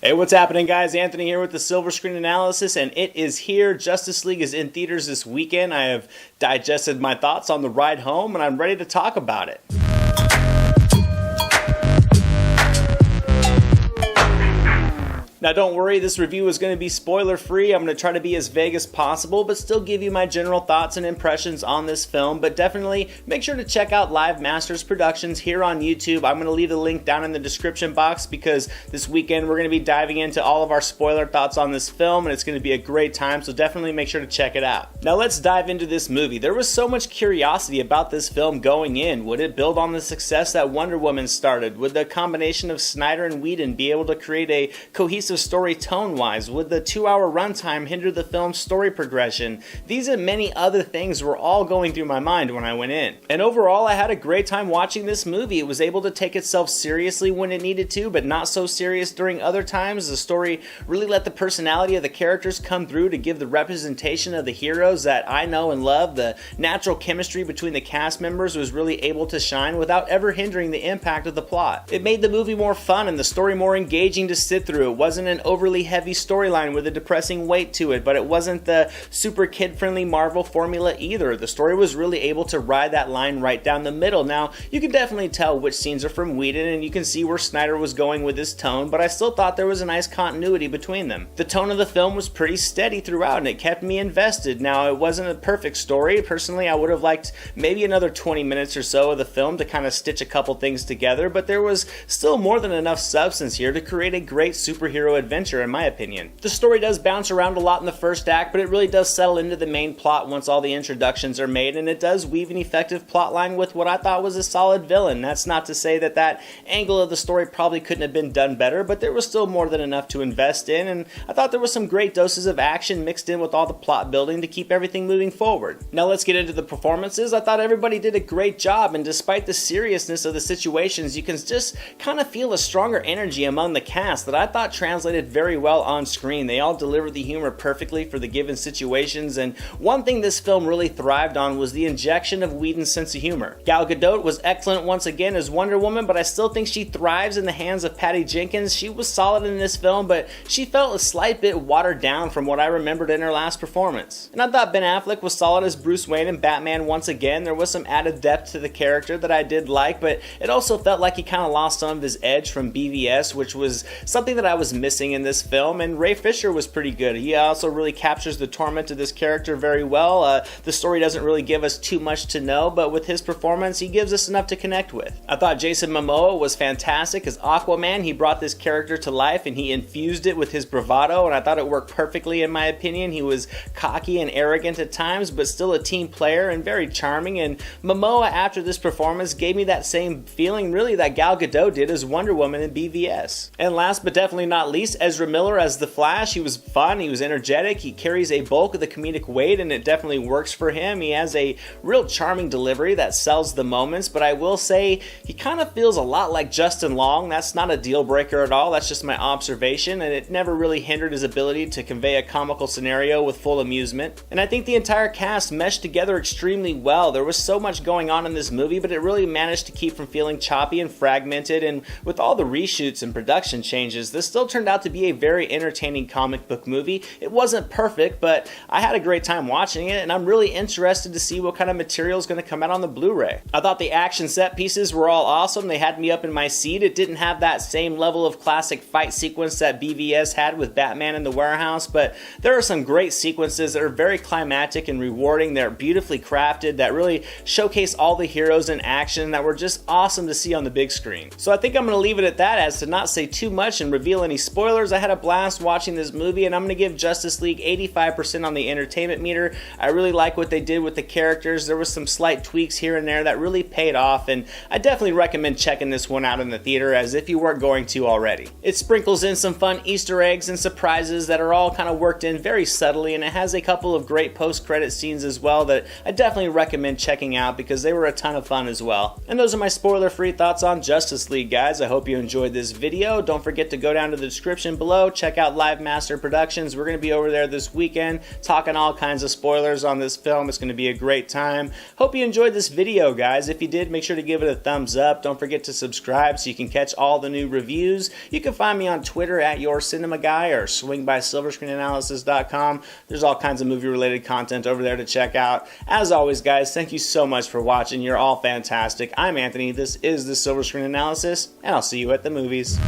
Hey, what's happening, guys? Anthony here with the Silver Screen Analysis, and it is here. Justice League is in theaters this weekend. I have digested my thoughts on the ride home, and I'm ready to talk about it. Now don't worry, this review is going to be spoiler free. I'm going to try to be as vague as possible, but still give you my general thoughts and impressions on this film. But definitely make sure to check out Live Masters Productions here on YouTube. I'm going to leave the link down in the description box because this weekend we're going to be diving into all of our spoiler thoughts on this film, and it's going to be a great time, so definitely make sure to check it out. Now let's dive into this movie. There was so much curiosity about this film going in. Would it build on the success that Wonder Woman started? Would the combination of Snyder and Whedon be able to create a cohesive story tone-wise? Would the 2-hour runtime hinder the film's story progression? These and many other things were all going through my mind when I went in. And overall, I had a great time watching this movie. It was able to take itself seriously when it needed to, but not so serious during other times. The story really let the personality of the characters come through to give the representation of the heroes that I know and love. The natural chemistry between the cast members was really able to shine without ever hindering the impact of the plot. It made the movie more fun and the story more engaging to sit through. It wasn't an overly heavy storyline with a depressing weight to it, but it wasn't the super kid-friendly Marvel formula either. The story was really able to ride that line right down the middle. Now, you can definitely tell which scenes are from Whedon, and you can see where Snyder was going with his tone, but I still thought there was a nice continuity between them. The tone of the film was pretty steady throughout, and it kept me invested. Now, it wasn't a perfect story. Personally, I would have liked maybe another 20 minutes or so of the film to kind of stitch a couple things together, but there was still more than enough substance here to create a great superhero adventure, in my opinion. The story does bounce around a lot in the first act, but it really does settle into the main plot once all the introductions are made, and it does weave an effective plotline with what I thought was a solid villain. That's not to say that that angle of the story probably couldn't have been done better, but there was still more than enough to invest in, and I thought there was some great doses of action mixed in with all the plot building to keep everything moving forward. Now let's get into the performances. I thought everybody did a great job, and despite the seriousness of the situations, you can just kind of feel a stronger energy among the cast that I thought translated very well on screen. They all delivered the humor perfectly for the given situations, and one thing this film really thrived on was the injection of Whedon's sense of humor. Gal Gadot was excellent once again as Wonder Woman, but I still think she thrives in the hands of Patty Jenkins. She was solid in this film, but she felt a slight bit watered down from what I remembered in her last performance. And I thought Ben Affleck was solid as Bruce Wayne and Batman once again. There was some added depth to the character that I did like, but it also felt like he kind of lost some of his edge from BVS, which was something that I was missing in this film. And Ray Fisher was pretty good. He also really captures the torment of this character very well. The story doesn't really give us too much to know, but with his performance, he gives us enough to connect with. I thought Jason Momoa was fantastic as Aquaman. He brought this character to life and he infused it with his bravado, and I thought it worked perfectly in my opinion. He was cocky and arrogant at times, but still a team player and very charming, and Momoa after this performance gave me that same feeling really that Gal Gadot did as Wonder Woman in BVS. And last but definitely not least, Ezra Miller as the Flash. He was fun, he was energetic, he carries a bulk of the comedic weight and it definitely works for him. He has a real charming delivery that sells the moments, but I will say he kind of feels a lot like Justin Long. That's not a deal breaker at all, that's just my observation, and it never really hindered his ability to convey a comical scenario with full amusement. And I think the entire cast meshed together extremely well. There was so much going on in this movie, but it really managed to keep from feeling choppy and fragmented, and with all the reshoots and production changes, this still turned out to be a very entertaining comic book movie. It wasn't perfect, but I had a great time watching it, and I'm really interested to see what kind of material is going to come out on the Blu-ray. I thought the action set pieces were all awesome. They had me up in my seat. It didn't have that same level of classic fight sequence that BVS had with Batman in the warehouse, but there are some great sequences that are very climactic and rewarding. They're beautifully crafted, that really showcase all the heroes in action that were just awesome to see on the big screen. So I think I'm going to leave it at that, as to not say too much and reveal any spoilers. I had a blast watching this movie, and I'm going to give Justice League 85% on the entertainment meter. I really like what they did with the characters. There was some slight tweaks here and there that really paid off, and I definitely recommend checking this one out in the theater as if you weren't going to already. It sprinkles in some fun Easter eggs and surprises that are all kind of worked in very subtly, and it has a couple of great post-credit scenes as well that I definitely recommend checking out because they were a ton of fun as well. And those are my spoiler-free thoughts on Justice League, guys. I hope you enjoyed this video. Don't forget to go down to the description below. Check out Live Master Productions. We're going to be over there this weekend talking all kinds of spoilers on this film. It's going to be a great time. Hope you enjoyed this video, guys. If you did, make sure to give it a thumbs up. Don't forget to subscribe so you can catch all the new reviews. You can find me on Twitter at YourCinemaGuy or swing by SilverScreenAnalysis.com. There's all kinds of movie-related content over there to check out. As always, guys, thank you so much for watching. You're all fantastic. I'm Anthony. This is the Silver Screen Analysis, and I'll see you at the movies.